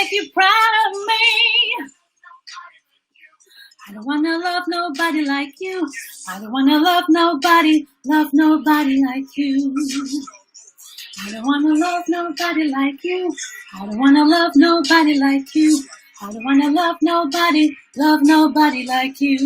make you proud of me. I don't wanna love nobody like you. I don't wanna love nobody like you. I don't wanna love nobody like you. I don't wanna love nobody like you. I don't wanna love nobody like you. Love nobody like you.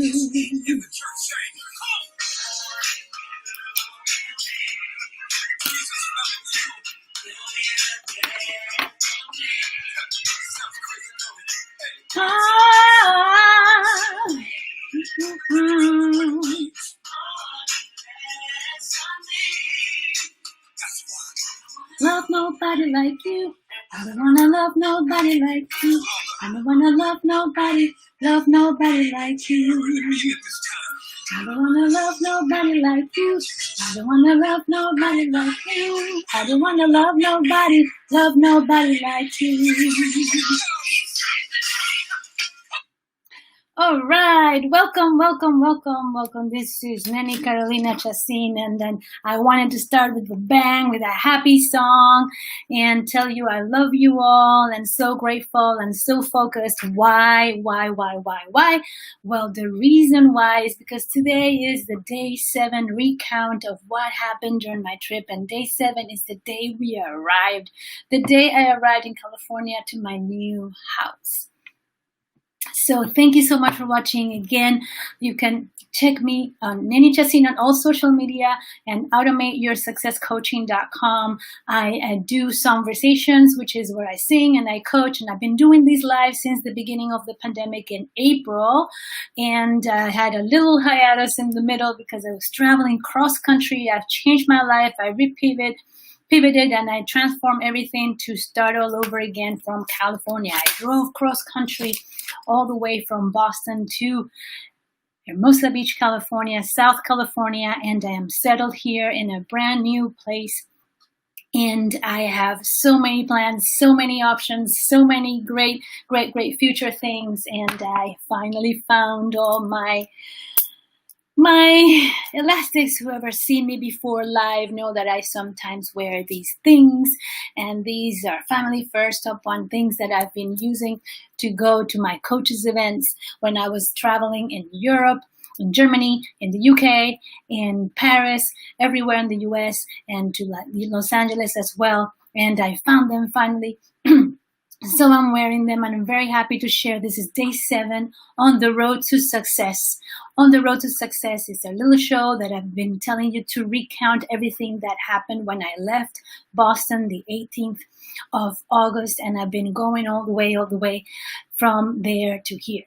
I don't wanna love nobody like you. I don't wanna love nobody like you. I don't wanna love nobody like you. I don't wanna love nobody like you. I don't wanna love nobody like you. All right, welcome. This is Neni Carolina Chacin, and then I wanted to start with a bang, with a happy song, and tell you I love you all, and so grateful, and so focused. Why? Well, the reason why is because today is the day 7 recount of what happened during my trip, and day 7 is the day we arrived, the day I arrived in California to my new house. So thank you so much for watching. Again, you can check me on Neni Chacin on all social media and automateyoursuccesscoaching.com. I do Songversations, which is where I sing and I coach, and I've been doing these live since the beginning of the pandemic in April, and I had a little hiatus in the middle because I was traveling cross country. I've changed my life. I pivoted and I transformed everything to start all over again from California. I drove cross country all the way from Boston to Hermosa Beach, California, South California, and I am settled here in a brand new place. And I have so many plans, so many options, so many great future things. And I finally found all my elastics. Whoever seen me before live know that I sometimes wear these things, and these are Family First Top One things that I've been using to go to my coaches events when I was traveling in Europe, in Germany, in the UK, in Paris, everywhere in the US, and to Los Angeles as well. And I found them finally. So I'm wearing them, and I'm very happy to share. This is day 7 on the road to success. On the road to success is a little show that I've been telling you to recount everything that happened when I left Boston the 18th of August, and I've been going all the way from there to here.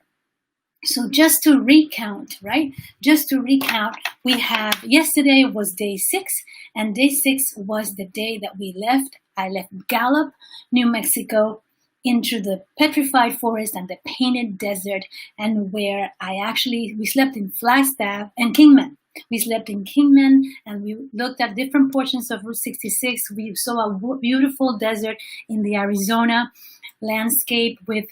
So just to recount, right? We have, yesterday was day 6, and day 6 was the day that we left. I left Gallup, New Mexico, into the petrified forest and the painted desert, and where we slept in Flagstaff and Kingman. We slept in Kingman, and we looked at different portions of Route 66. We saw a beautiful desert in the Arizona landscape with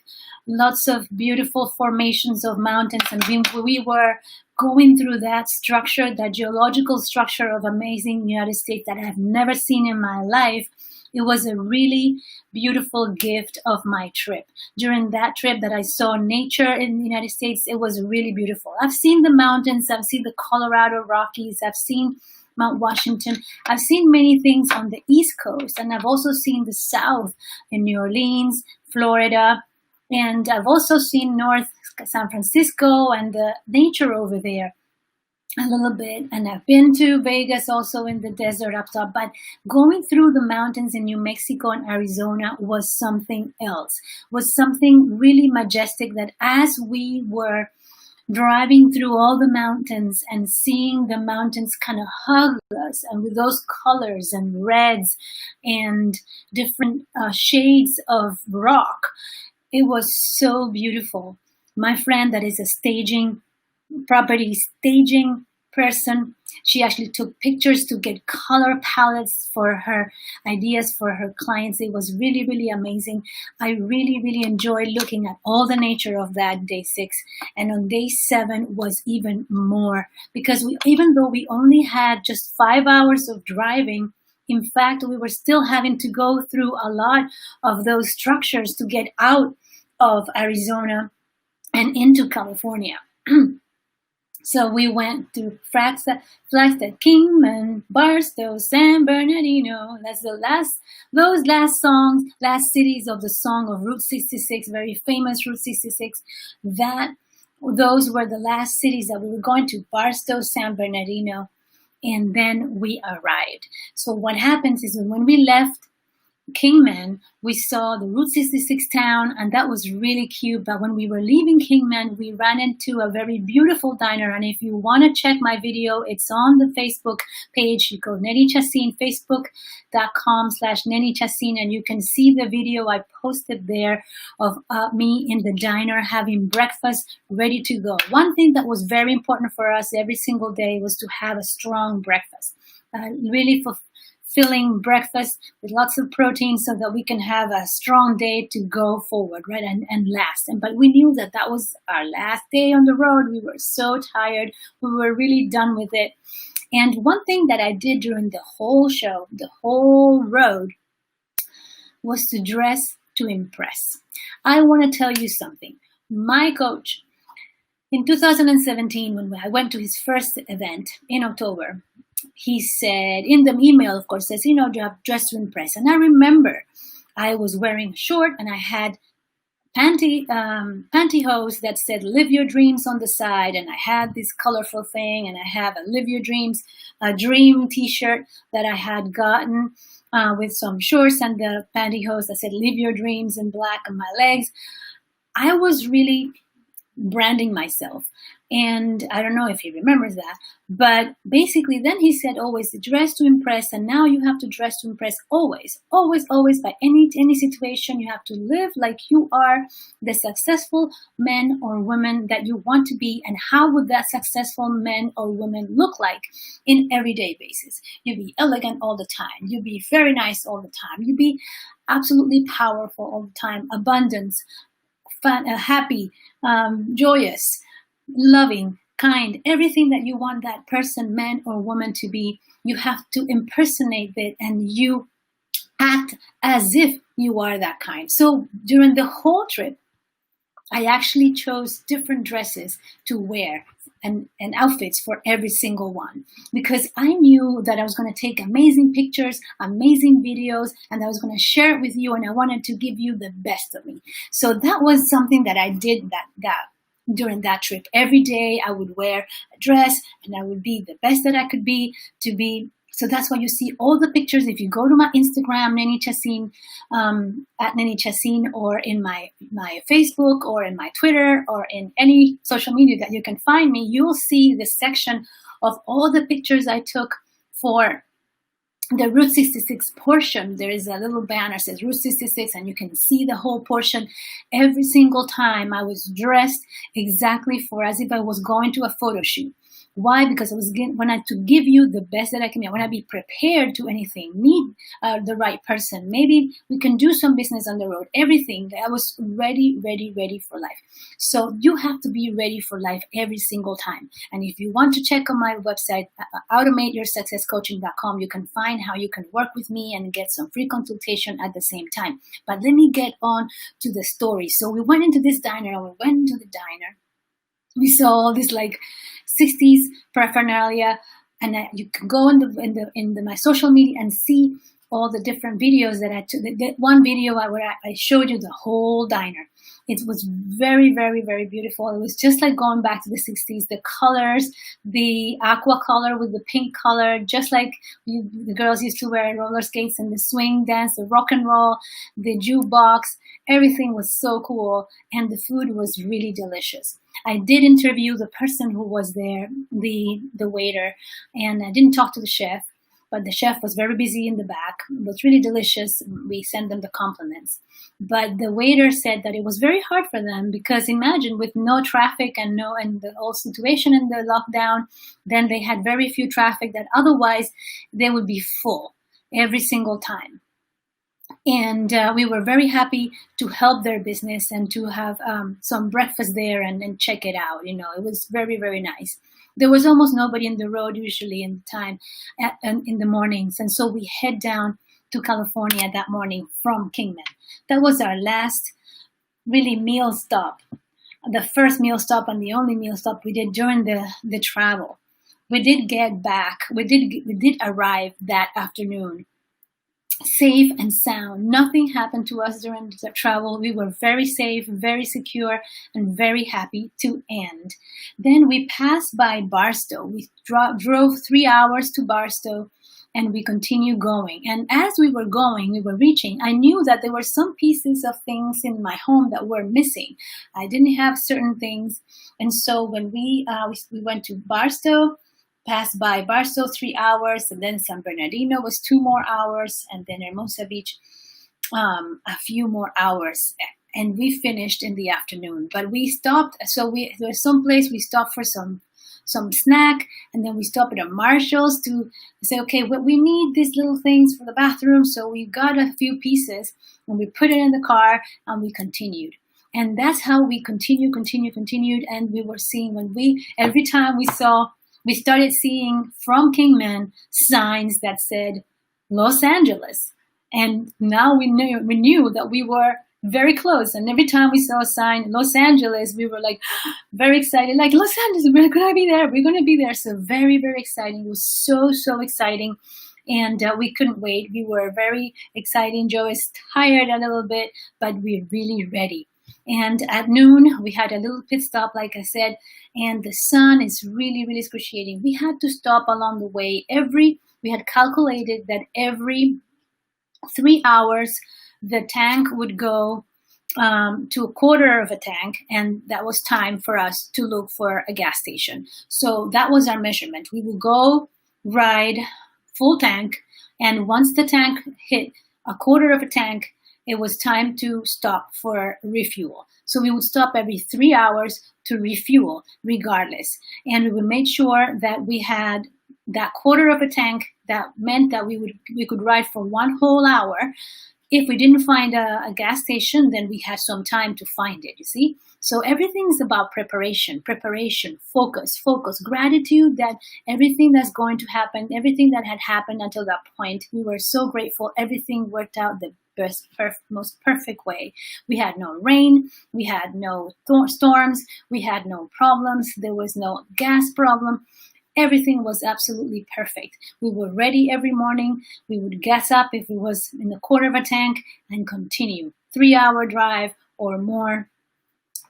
lots of beautiful formations of mountains, and we were going through that structure, that geological structure of amazing United States that I have never seen in my life. It was a really beautiful gift of my trip. During that trip that I saw nature in the United States, it was really beautiful. I've seen the mountains, I've seen the Colorado Rockies, I've seen Mount Washington. I've seen many things on the East Coast, and I've also seen the South in New Orleans, Florida, and I've also seen North San Francisco and the nature over there a little bit, and I've been to Vegas also in the desert up top, but going through the mountains in New Mexico and Arizona was something else, was something really majestic, that as we were driving through all the mountains and seeing the mountains kind of hug us, and with those colors and reds and different shades of rock, it was so beautiful. My friend that is a staging person, she actually took pictures to get color palettes for her ideas for her clients. It was really amazing. I really enjoyed looking at all the nature of that day 6, and on day 7 was even more, because even though we only had just 5 hours of driving, In fact, we were still having to go through a lot of those structures to get out of Arizona and into California. So we went to Flagstaff, Kingman, Barstow, San Bernardino. That's those last songs, last cities of the song of Route 66, very famous Route 66. Those were the last cities that we were going to, Barstow, San Bernardino, and then we arrived. So what happens is when we left Kingman, we saw the Route 66 town, and that was really cute. But when we were leaving Kingman, we ran into a very beautiful diner. And if you want to check my video, it's on the Facebook page. You go Neni Chacin, facebook.com/Neni Chacin, and you can see the video I posted there of me in the diner having breakfast ready to go. One thing that was very important for us every single day was to have a strong breakfast. Really filling breakfast with lots of protein so that we can have a strong day to go forward, right, and last. But we knew that that was our last day on the road. We were so tired. We were really done with it. And one thing that I did during the whole show, the whole road, was to dress to impress. I want to tell you something. My coach, in 2017, when I went to his first event in October, he said, in the email, of course, says, you have dress to impress. And I remember I was wearing a short and I had pantyhose that said, live your dreams on the side. And I had this colorful thing, and I have a live your dreams, a dream t-shirt that I had gotten with some shorts and the pantyhose that said, live your dreams in black on my legs. I was really branding myself. And I don't know if he remembers that, but basically then he said, always dress to impress. And now you have to dress to impress always, always, always. By any situation, you have to live like you are the successful man or woman that you want to be. And how would that successful man or woman look like in everyday basis? You be elegant all the time. You be very nice all the time. You be absolutely powerful all the time. Abundance, fun, happy, joyous, loving, kind, everything that you want that person, man or woman, to be. You have to impersonate it, and you act as if you are that kind. So during the whole trip, I actually chose different dresses to wear and outfits for every single one, because I knew that I was going to take amazing pictures, amazing videos, and I was going to share it with you, and I wanted to give you the best of me. So that was something that I did during that trip. Every day I would wear a dress and I would be the best that I could be So that's why you see all the pictures. If you go to my Instagram, Neni Chacin, at Neni Chacin, or in my Facebook, or in my Twitter, or in any social media that you can find me, you'll see the section of all the pictures I took for the Route 66 portion. There is a little banner that says Route 66, and you can see the whole portion. Every single time I was dressed exactly as if I was going to a photo shoot. Why? Because I wanted to give you the best that I can be. I want to be prepared to anything. Meet the right person. Maybe we can do some business on the road. Everything. I was ready for life. So you have to be ready for life every single time. And if you want to check on my website, automateyoursuccesscoaching.com, you can find how you can work with me and get some free consultation at the same time. But let me get on to the story. So we went into this diner, and we went into the diner. We saw all this like 60s paraphernalia, and you can go in my social media and see all the different videos that I took. The one video where I showed you the whole diner. It was very, very, very beautiful. It was just like going back to the 60s. The colors, the aqua color with the pink color, just like the girls used to wear roller skates, and the swing dance, the rock and roll, the jukebox. Everything was so cool, and the food was really delicious. I did interview the person who was there, the waiter, and I didn't talk to the chef, but the chef was very busy in the back. It was really delicious. We sent them the compliments. But the waiter said that it was very hard for them, because imagine, with no traffic and the whole situation in the lockdown, then they had very few traffic, that otherwise they would be full every single time. And we were very happy to help their business and to have some breakfast there and check it out. It was very, very nice. there was almost nobody in the road usually in the time in the mornings. And so we head down to California that morning from Kingman. That was our last really meal stop, the first meal stop and the only meal stop we did during the travel. We did get back. We did arrive that afternoon, safe and sound. Nothing happened to us during the travel. We were very safe, very secure, and very happy to end. Then we passed by Barstow. We drove 3 hours to Barstow, and we continued going. And as we were going, we were reaching, I knew that there were some pieces of things in my home that were missing. I didn't have certain things. And so when we went to Barstow, passed by Barstow 3 hours, and then San Bernardino was 2 more hours, and then Hermosa Beach a few more hours. And we finished in the afternoon. But we stopped, so there was some place we stopped for some snack, and then we stopped at a Marshall's to say, okay, we need these little things for the bathroom. So we got a few pieces, and we put it in the car, and we continued. And that's how we continued. And we were seeing, every time we started seeing from Kingman signs that said Los Angeles. And now we knew that we were very close. And every time we saw a sign, Los Angeles, we were like very excited, like Los Angeles, we're going to be there. So very, very exciting. It was so exciting. And we couldn't wait. We were very excited. Joe is tired a little bit, but we're really ready. And at noon, we had a little pit stop, like I said, and the sun is really, really excruciating. We had to stop along the way. We had calculated that every 3 hours, the tank would go to a quarter of a tank, and that was time for us to look for a gas station. So that was our measurement. We would go ride full tank, and once the tank hit a quarter of a tank, it was time to stop for refuel. So we would stop every 3 hours to refuel regardless. And we would make sure that we had that quarter of a tank. That meant that we could ride for 1 whole hour. If we didn't find a gas station, then we had some time to find it, you see? So everything is about preparation, focus, gratitude that everything that's going to happen, everything that had happened until that point, we were so grateful. Everything worked out the most perfect way. We had no rain, we had no storms, we had no problems, there was no gas problem. Everything was absolutely perfect. We were ready every morning. We would gas up if it was in a quarter of a tank and continue 3-hour drive or more.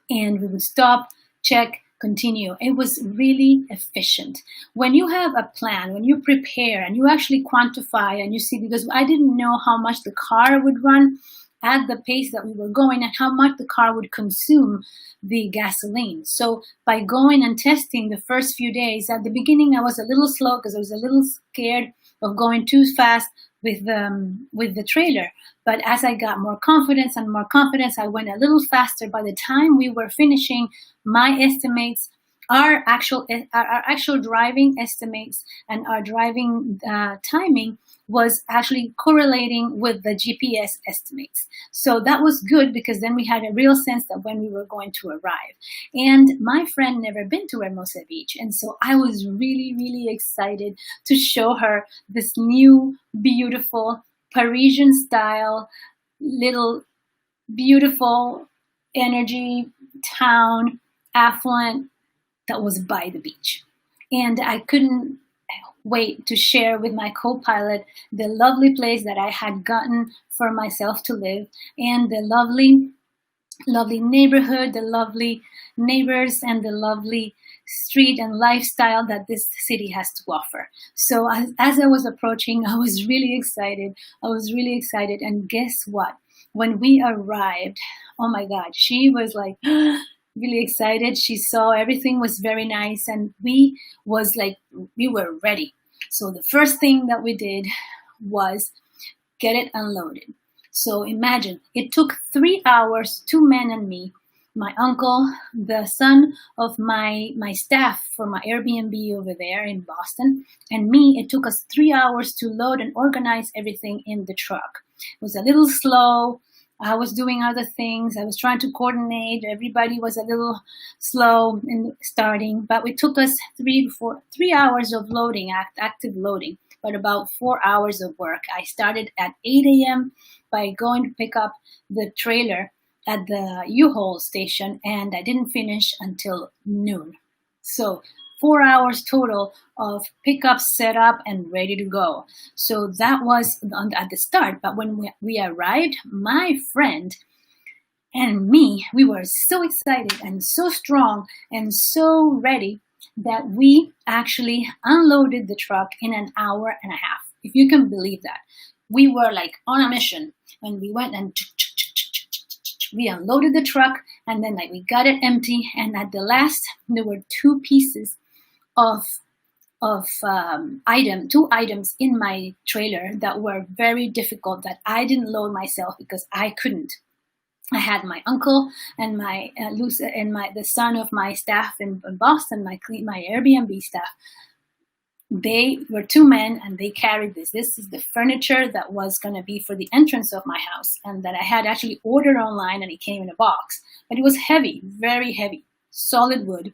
And we would stop, check, continue. It was really efficient. When you have a plan, when you prepare and you actually quantify and you see, because I didn't know how much the car would run at the pace that we were going and how much the car would consume the gasoline. So by going and testing the first few days, at the beginning I was a little slow because I was a little scared of going too fast with the trailer. But as I got more confidence, I went a little faster. By the time we were finishing, my estimates, our actual driving estimates and our driving timing was actually correlating with the GPS estimates. So that was good because then we had a real sense that when we were going to arrive. And my friend never been to Hermosa Beach. And so I was really, really excited to show her this new, beautiful, Parisian style, little, beautiful energy town, affluent, that was by the beach. And I couldn't wait to share with my co-pilot the lovely place that I had gotten for myself to live and the lovely, lovely neighborhood, the lovely neighbors, and the lovely street and lifestyle that this city has to offer. So as I was approaching, I was really excited. And guess what? When we arrived, oh my God, she was like, really excited. She saw everything was very nice and we were ready. So the first thing that we did was get it unloaded. So imagine, it took 3 hours, 2 men and me, my uncle, the son of my staff for my Airbnb over there in Boston, and me. It took us 3 hours to load and organize everything in the truck. It was a little slow. I was doing other things. I was trying to coordinate. Everybody was a little slow in starting, but it took us 3 hours of loading, active loading, but about 4 hours of work. I started at 8 a.m. by going to pick up the trailer at the U-Haul station, and I didn't finish until noon. So 4 hours total of pickup, setup, and ready to go. So that was at the start. But when we arrived, my friend and me, we were so excited and so strong and so ready that we actually unloaded the truck in an hour and a half. If you can believe that. We were like on a mission, and we went and we unloaded the truck, and then like we got it empty, and at the last there were two pieces of two items in my trailer that were very difficult, that I didn't load myself because I couldn't. I had my uncle and my the son of my staff in Boston, my Airbnb staff. They were two men, and they carried this. This is the furniture that was going to be for the entrance of my house, and that I had actually ordered online, and it came in a box. But it was heavy, very heavy, solid wood,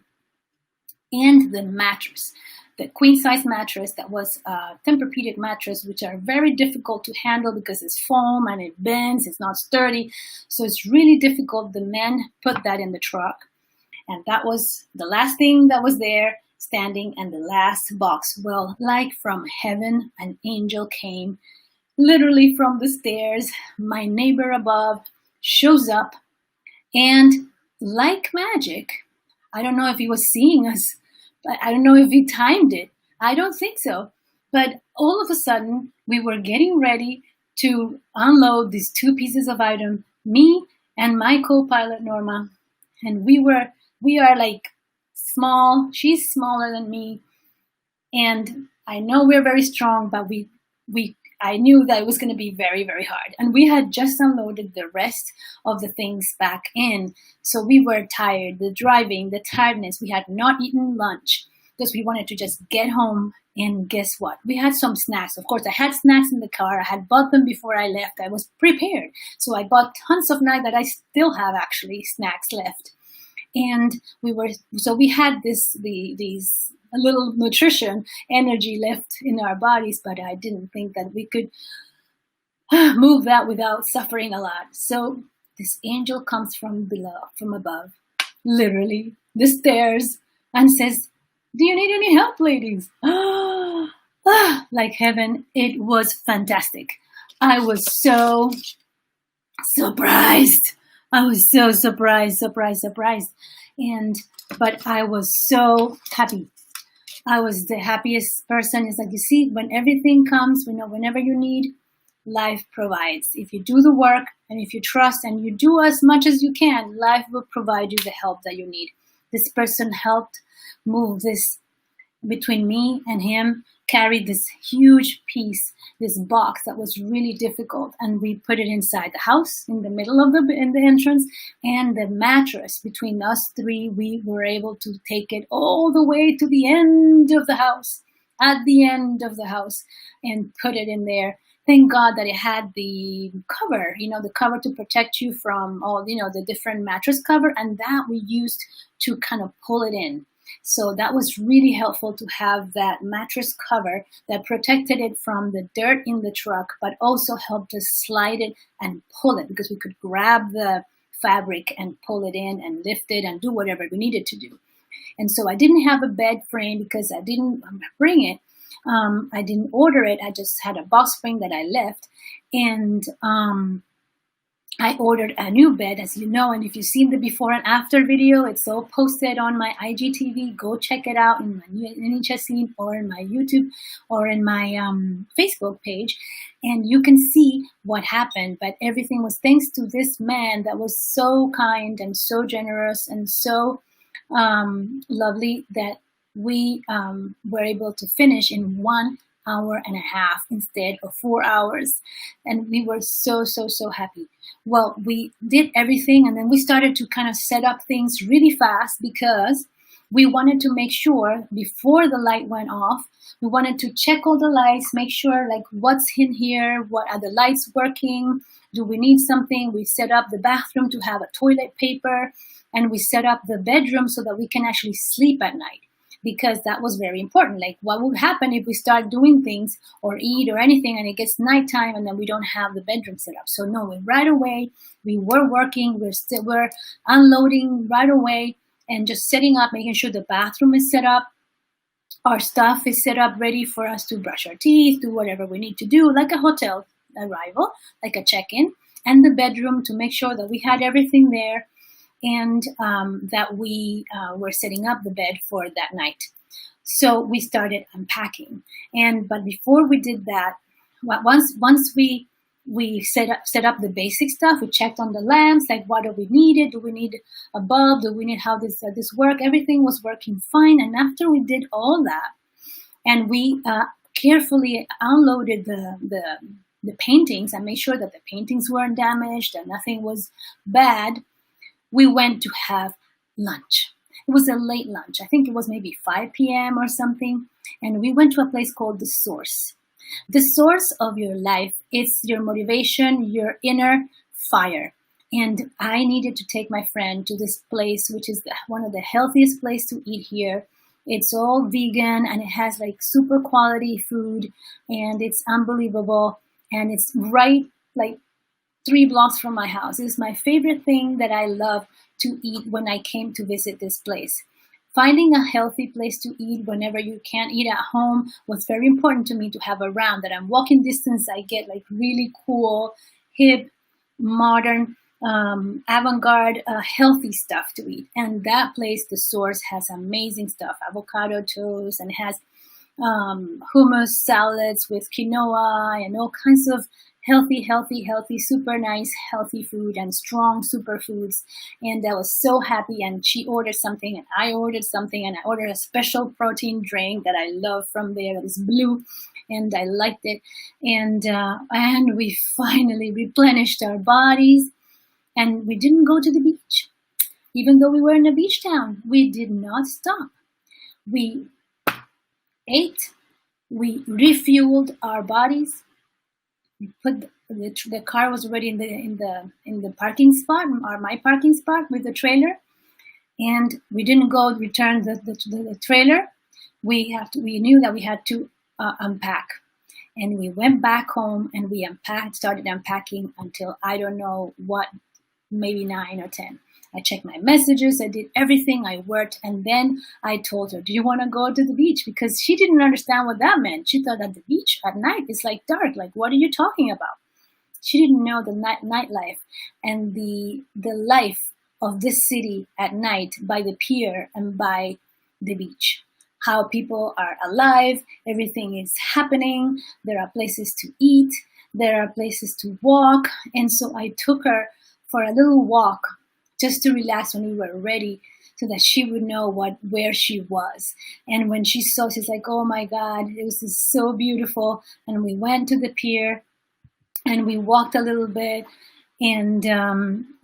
and the mattress. The queen-size mattress that was a Tempur-Pedic mattress, which are very difficult to handle because it's foam and it bends, it's not sturdy. So it's really difficult. The men put that in the truck. And that was the last thing that was there standing, and the last box. Well, like from heaven, an angel came literally from the stairs. My neighbor above shows up, and like magic, I don't know if he was seeing us, but I don't know if he timed it. I don't think so. But all of a sudden, we were getting ready to unload these two pieces of item, me and my co-pilot Norma. And we are like small. She's smaller than me. And I know we're very strong, but I knew that it was going to be very, very hard. And we had just unloaded the rest of the things back in. So we were tired, the driving, the tiredness. We had not eaten lunch because we wanted to just get home. And guess what? We had some snacks. Of course, I had snacks in the car. I had bought them before I left. I was prepared. So I bought tons of snacks that I still have actually snacks left. And we had these a little nutrition energy left in our bodies, but I didn't think that we could move that without suffering a lot. So this angel comes from above, literally the stairs, and says, "Do you need any help, ladies?" Like heaven. It was fantastic. I was so surprised. I was so surprised. But I was so happy. I was the happiest person. It's like, you see, when everything comes, whenever you need, life provides. If you do the work, and if you trust, and you do as much as you can, life will provide you the help that you need. This person helped move this between me and him, carried this huge piece, this box that was really difficult, and we put it inside the house, in the middle of in the entrance, and the mattress between us three, we were able to take it all the way to the end of the house, at the end of the house, and put it in there. Thank God that it had the cover, the cover to protect you from all, the different mattress cover, and that we used to kind of pull it in. So that was really helpful to have that mattress cover that protected it from the dirt in the truck, but also helped us slide it and pull it, because we could grab the fabric and pull it in and lift it and do whatever we needed to do. And so I didn't have a bed frame because I didn't bring it. I didn't order it. I just had a box spring that I left. And I ordered a new bed, as you know, and if you've seen the before and after video, it's all posted on my IGTV. Go check it out in my Neni Chacin, or in my YouTube, or in my Facebook page, and you can see what happened. But everything was thanks to this man that was so kind and so generous and so lovely, that we were able to finish in 1 hour and a half instead of 4 hours. And we were so happy. Well, we did everything, and then we started to kind of set up things really fast, because we wanted to make sure before the light went off, we wanted to check all the lights, make sure like what's in here, what are the lights working, do we need something? We set up the bathroom to have a toilet paper, and we set up the bedroom so that we can actually sleep at night, because that was very important. Like, what would happen if we start doing things or eat or anything and it gets nighttime and then we don't have the bedroom set up? So no, right away we were working, we're unloading right away and just setting up, making sure the bathroom is set up, our stuff is set up ready for us to brush our teeth, do whatever we need to do, like a hotel arrival, like a check-in, and the bedroom to make sure that we had everything there, and that we were setting up the bed for that night. So we started unpacking, but before we did that, once we set up the basic stuff, we checked on the lamps, like what do we need? Do we need a bulb? Do we need how this work? Everything was working fine, and after we did all that, and we carefully unloaded the paintings and made sure that the paintings weren't damaged and nothing was bad, we went to have lunch. It was a late lunch. I think it was maybe 5 p.m. or something. And we went to a place called The Source. The source of your life is your motivation, your inner fire. And I needed to take my friend to this place, which is one of the healthiest places to eat here. It's all vegan and it has like super quality food and it's unbelievable. And it's right like 3 blocks from my house. It's my favorite thing that I love to eat when I came to visit this place. Finding a healthy place to eat whenever you can't eat at home was very important to me to have around, that I'm walking distance. I get like really cool, hip, modern, avant-garde, healthy stuff to eat. And that place, The Source, has amazing stuff, avocado toast, and has hummus salads with quinoa and all kinds of healthy, super nice, healthy food and strong superfoods. And I was so happy. And she ordered something and I ordered something, and I ordered a special protein drink that I love from there that is blue, and I liked it. And we finally replenished our bodies, and we didn't go to the beach. Even though we were in a beach town, we did not stop. We ate, we refueled our bodies. We put the car was already in the parking spot, or my parking spot with the trailer, and we didn't go return the trailer. We knew that we had to unpack, and we went back home and we started unpacking until I don't know what, maybe 9 or 10. I checked my messages, I did everything, I worked, and then I told her, do you want to go to the beach? Because she didn't understand what that meant. She thought that the beach at night is like dark, like what are you talking about? She didn't know the nightlife and the life of this city at night by the pier and by the beach. How people are alive, everything is happening, there are places to eat, there are places to walk, and so I took her for a little walk just to relax when we were ready, so that she would know where she was. And when she saw, she's like, oh my God, it was so beautiful. And we went to the pier and we walked a little bit, and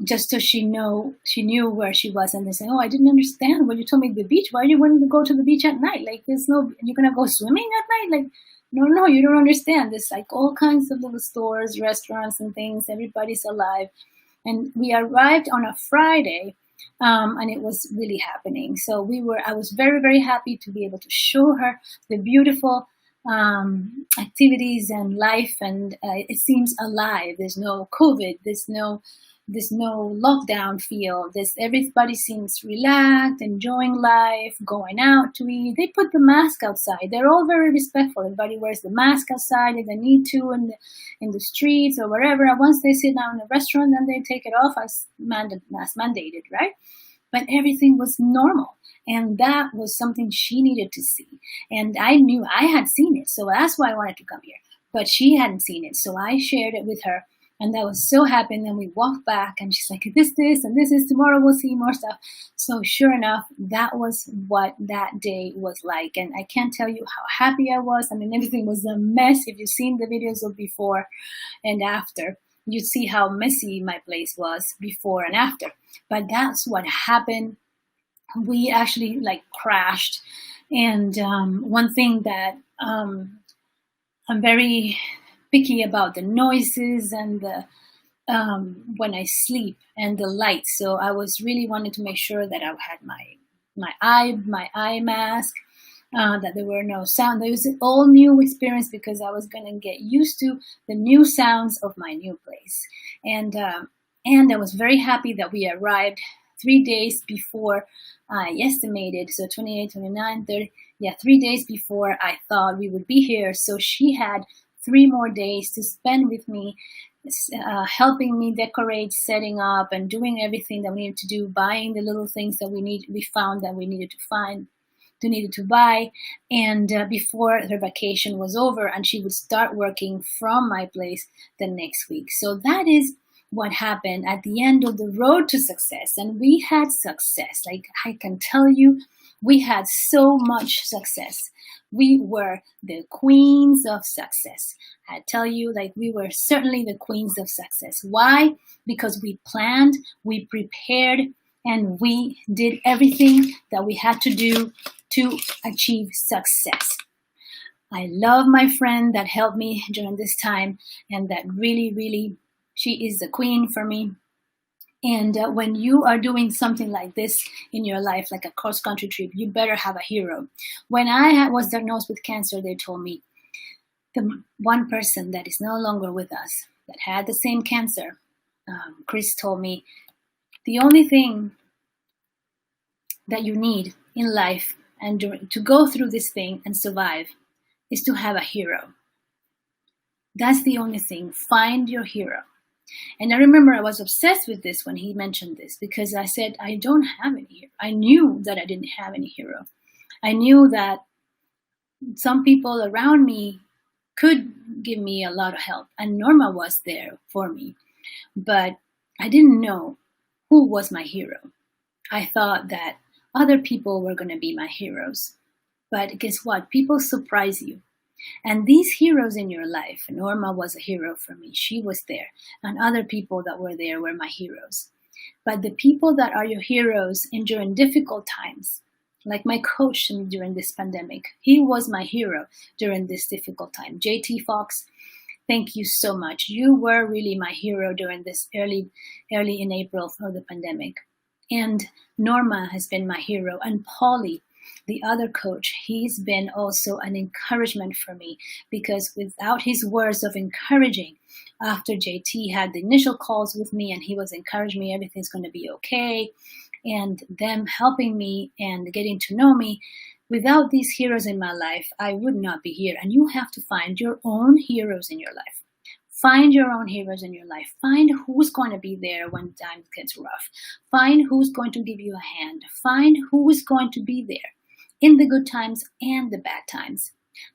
just so she knew where she was. And they said, oh, I didn't understand when you told me the beach. Why are you wanting to go to the beach at night? Like, you're gonna go swimming at night? Like, no, you don't understand. There's like all kinds of little stores, restaurants and things. Everybody's alive. And we arrived on a Friday, and it was really happening. So I was very, very happy to be able to show her the beautiful activities and life, and it seems alive. There's no COVID. There's no lockdown feel. Everybody seems relaxed, enjoying life, going out to eat. They put the mask outside. They're all very respectful. Everybody wears the mask outside if they need to, in the streets or wherever. And once they sit down in a restaurant, then they take it off as mandated, right? But everything was normal. And that was something she needed to see. And I knew I had seen it. So that's why I wanted to come here. But she hadn't seen it. So I shared it with her. And I was so happy. And then we walked back and she's like, this, and this is tomorrow. We'll see more stuff. So sure enough, that was what that day was like. And I can't tell you how happy I was. I mean, everything was a mess. If you've seen the videos of before and after, you'd see how messy my place was before and after. But that's what happened we actually like crashed. And one thing that I'm very picky about the noises and the when I sleep and the lights. So I was really wanting to make sure that I had my eye mask, that there were no sound. There was an all new experience because I was going to get used to the new sounds of my new place. And I was very happy that we arrived 3 days before I estimated. So 28, 29, 30, yeah, 3 days before I thought we would be here. So she had 3 more days to spend with me, helping me decorate, setting up, and doing everything that we needed to do, buying the little things that we found that we needed to buy, and before her vacation was over, and she would start working from my place the next week. So that is what happened at the end of the road to success. And we had success. Like, I can tell you, we had so much success. We were the queens of success. I tell you, like, we were certainly the queens of success. Why? Because we planned, we prepared, and we did everything that we had to do to achieve success. I love my friend that helped me during this time, and that really, really, she is the queen for me. And when you are doing something like this in your life, like a cross-country trip, you better have a hero. When I was diagnosed with cancer, they told me the one person that is no longer with us that had the same cancer, Chris told me, the only thing that you need in life and to go through this thing and survive is to have a hero. That's the only thing. Find your hero. And I remember I was obsessed with this when he mentioned this, because I said, I don't have any hero. I knew that I didn't have any hero. I knew that some people around me could give me a lot of help, and Norma was there for me. But I didn't know who was my hero. I thought that other people were going to be my heroes. But guess what? People surprise you. And these heroes in your life, Norma was a hero for me. She was there. And other people that were there were my heroes. But the people that are your heroes during difficult times, like my coach during this pandemic, he was my hero during this difficult time. JT Fox, thank you so much. You were really my hero during this early in April for the pandemic. And Norma has been my hero. And Paulie, the other coach, he's been also an encouragement for me, because without his words of encouraging, after JT had the initial calls with me and he was encouraging me, everything's going to be okay, and them helping me and getting to know me, without these heroes in my life, I would not be here. And you have to find your own heroes in your life. Find your own heroes in your life. Find who's going to be there when times gets rough. Find who's going to give you a hand. Find who is going to be there in the good times and the bad times.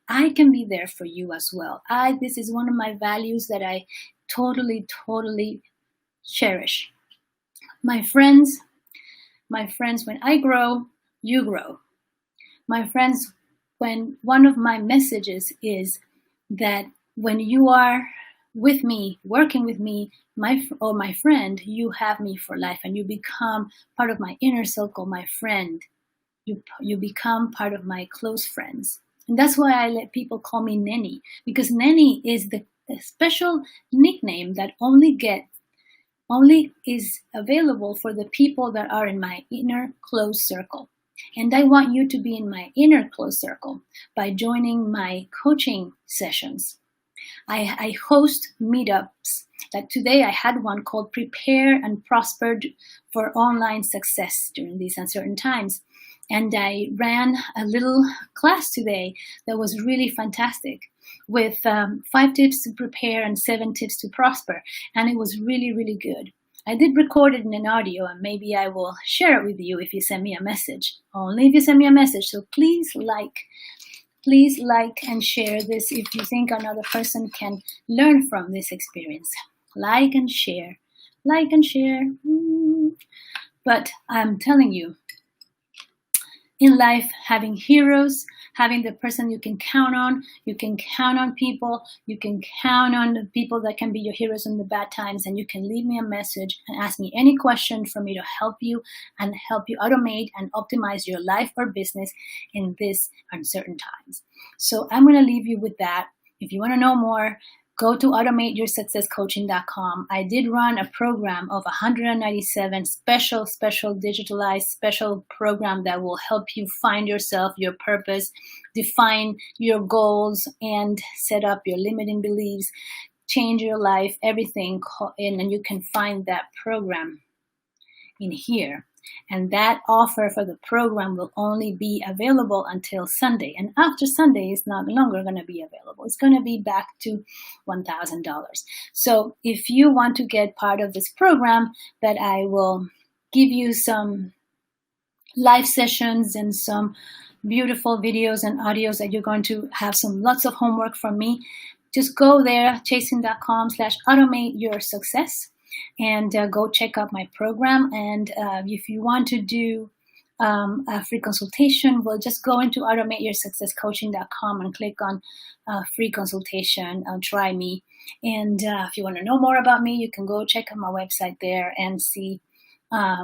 I can be there for you as well. This is one of my values that I totally cherish. My friends, when I grow, you grow. My friends, when one of my messages is that when you are with me, working with me, my friend, you have me for life, and you become part of my inner circle, my friend. You become part of my close friends. And that's why I let people call me Neni, because Neni is the special nickname that only is available for the people that are in my inner close circle. And I want you to be in my inner close circle by joining my coaching sessions. I host meetups. Like today I had one called Prepare and Prosper for Online Success during these uncertain times. And I ran a little class today that was really fantastic, with 5 tips to prepare and 7 tips to prosper. And it was really, really good. I did record it in an audio, and maybe I will share it with you if you send me a message. Only if you send me a message. So please like and share this if you think another person can learn from this experience. Like and share. But I'm telling you, in life, having heroes, having the person you can count on. You can count on people. You can count on the people that can be your heroes in the bad times. And you can leave me a message and ask me any question for me to help you and help you automate and optimize your life or business in these uncertain times. So I'm going to leave you with that. If you want to know more, go to automateyoursuccesscoaching.com. I did run a program of 197 special digitalized special program that will help you find yourself, your purpose, define your goals, and set up your limiting beliefs, change your life, everything. And you can find that program in here. And that offer for the program will only be available until Sunday. And after Sunday, it's not longer going to be available. It's going to be back to $1,000. So if you want to get part of this program, that I will give you some live sessions and some beautiful videos and audios that you're going to have lots of homework from me, just go there, chacin.com/automateyoursuccess. And go check out my program. And if you want to do a free consultation, well, just go into automateyoursuccesscoaching.com and click on free consultation. Try me. And if you want to know more about me, you can go check out my website there and see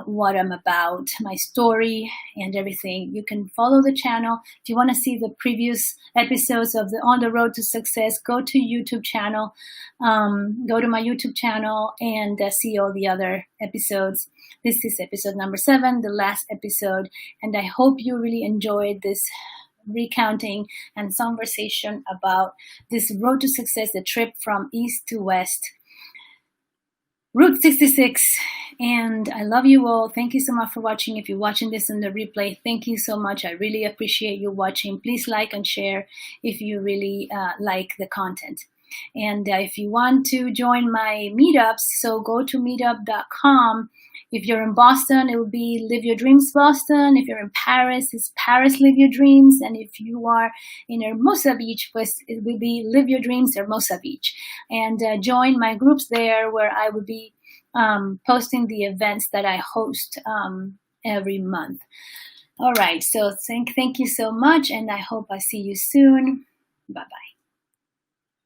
what I'm about, my story and everything. You can follow the channel. If you want to see the previous episodes of the On the Road to Success, go to YouTube channel. Go to my YouTube channel and see all the other episodes. This is episode number 7, the last episode. And I hope you really enjoyed this recounting and conversation about this road to success, the trip from east to west, Route 66, and I love you all. Thank you so much for watching. If you're watching this in the replay, thank you so much. I really appreciate you watching. Please like and share if you really like the content. And if you want to join my meetups, so go to meetup.com. If you're in Boston, it will be Live Your Dreams Boston. If you're in Paris, it's Paris Live Your Dreams. And if you are in Hermosa Beach, pues it will be Live Your Dreams Hermosa Beach. And join my groups there, where I will be posting the events that I host every month. All right, so thank you so much, and I hope I see you soon. Bye-bye.